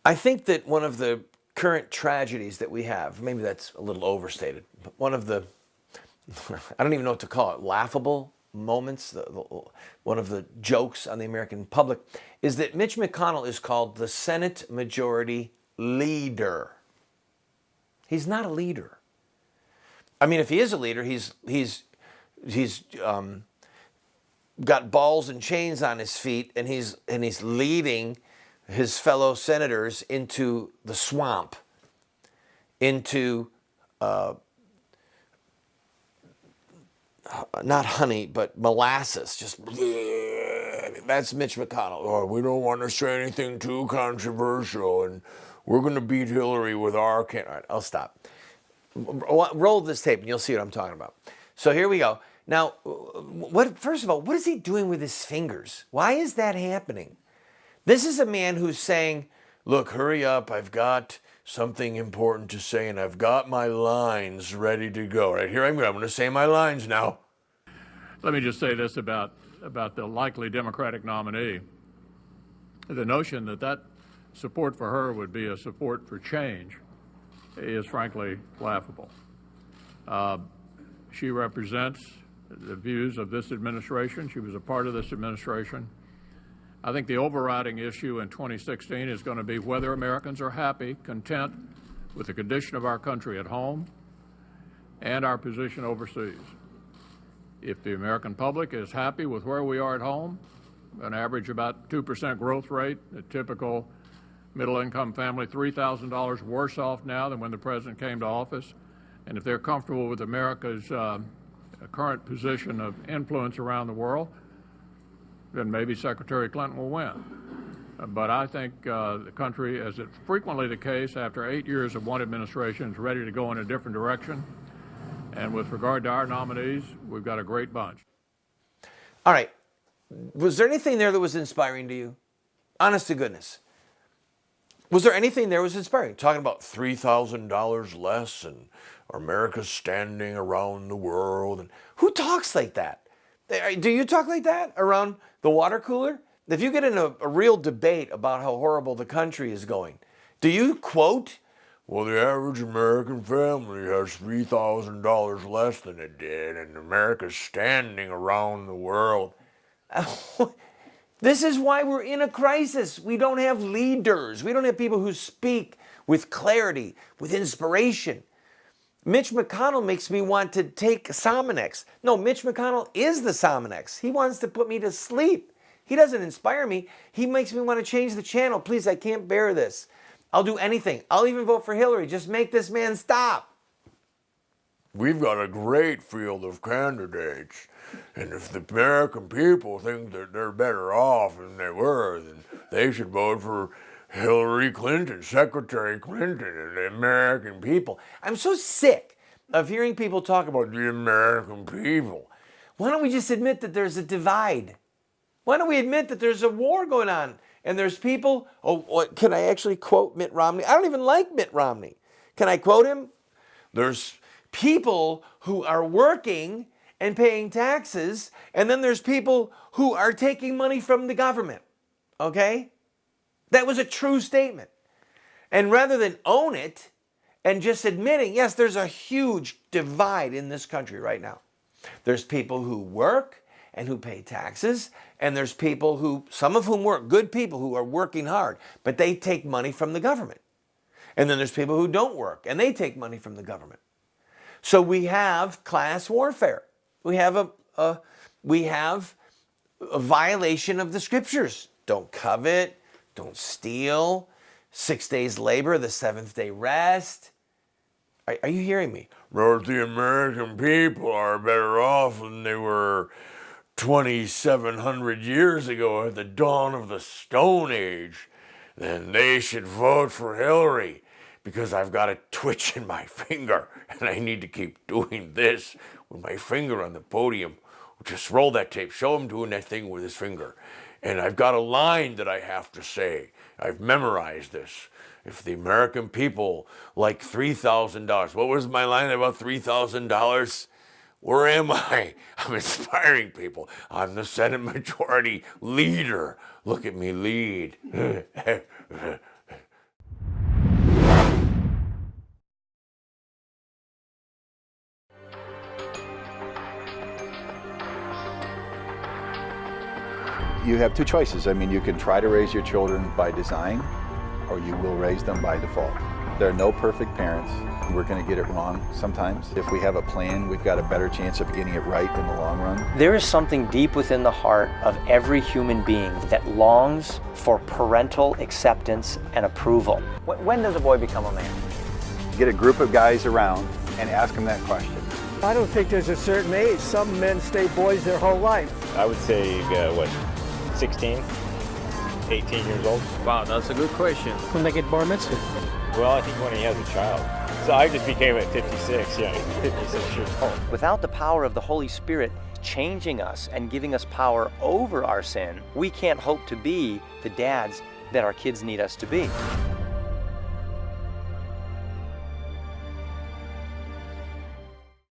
I think that one of the current tragedies that we have, maybe that's a little overstated, but one of the, I don't even know what to call it, laughable moments, one of the jokes on the American public, is that Mitch McConnell is called the Senate Majority Leader. He's not a leader. I mean, if he is a leader, he's got balls and chains on his feet, and he's leading his fellow senators into the swamp, into not honey, but molasses. Just that's Mitch McConnell. Oh, we don't want to say anything too controversial, and we're going to beat Hillary with our candidate. All right, I'll stop. Roll this tape, and you'll see what I'm talking about. So here we go. Now, first of all, what is he doing with his fingers? Why is that happening? This is a man who's saying, look, hurry up, I've got something important to say, and I've got my lines ready to go. Right here I'm going to say my lines now. Let me just say this about the likely Democratic nominee. The notion that support for her would be a support for change is frankly laughable. She represents the views of this administration. She was a part of this administration. I think the overriding issue in 2016 is going to be whether Americans are happy, content with the condition of our country at home and our position overseas. If the American public is happy with where we are at home, an average about 2% growth rate, a typical middle-income family $3,000 worse off now than when the president came to office, and if they're comfortable with America's current position of influence around the world, then maybe Secretary Clinton will win. But I think the country, as is frequently the case after 8 years of one administration, is ready to go in a different direction. And with regard to our nominees, we've got a great bunch. All right. Was there anything there that was inspiring to you? Honest to goodness. Was there anything there that was inspiring? Talking about $3,000 less and America's standing around the world. And who talks like that? Do you talk like that around the water cooler? If you get in a real debate about how horrible the country is going, do you quote, well, the average American family has $3,000 less than it did, and America's standing around the world? This is why we're in a crisis. We don't have leaders. We don't have people who speak with clarity, with inspiration. Mitch McConnell makes me want to take Sominex. No, Mitch McConnell is the Sominex. He wants to put me to sleep. He doesn't inspire me. He makes me want to change the channel. Please, I can't bear this. I'll do anything. I'll even vote for Hillary. Just make this man stop. We've got a great field of candidates. And if the American people think that they're better off than they were, then they should vote for Hillary Clinton, Secretary Clinton, and the American people. I'm so sick of hearing people talk about the American people. Why don't we just admit that there's a divide? Why don't we admit that there's a war going on? And there's people, can I actually quote Mitt Romney? I don't even like Mitt Romney. Can I quote him? There's people who are working and paying taxes, and then there's people who are taking money from the government. Okay? That was a true statement. And rather than own it and just admitting, yes, there's a huge divide in this country right now. There's people who work and who pay taxes, and there's people who, some of whom work, good people who are working hard, but they take money from the government. And then there's people who don't work, and they take money from the government. So we have class warfare. We have a violation of the scriptures. Don't covet, don't steal, 6 days labor, the seventh day rest. Are you hearing me? The American people are better off than they were 2,700 years ago at the dawn of the Stone Age. Then they should vote for Hillary because I've got a twitch in my finger and I need to keep doing this with my finger on the podium. Just roll that tape. Show him doing that thing with his finger. And I've got a line that I have to say. I've memorized this. If the American people like $3,000, what was my line about $3,000? Where am I? I'm inspiring people. I'm the Senate Majority Leader. Look at me lead. You have two choices. I mean, you can try to raise your children by design, or you will raise them by default. There are no perfect parents. We're going to get it wrong sometimes. If we have a plan, we've got a better chance of getting it right in the long run. There is something deep within the heart of every human being that longs for parental acceptance and approval. When does a boy become a man? Get a group of guys around and ask them that question. I don't think there's a certain age. Some men stay boys their whole life. I would say, 16, 18 years old? Wow, that's a good question. When they get bar mitzvah. Well, I think when he has a child. So I just became at 56, 56 years old. Without the power of the Holy Spirit changing us and giving us power over our sin, we can't hope to be the dads that our kids need us to be.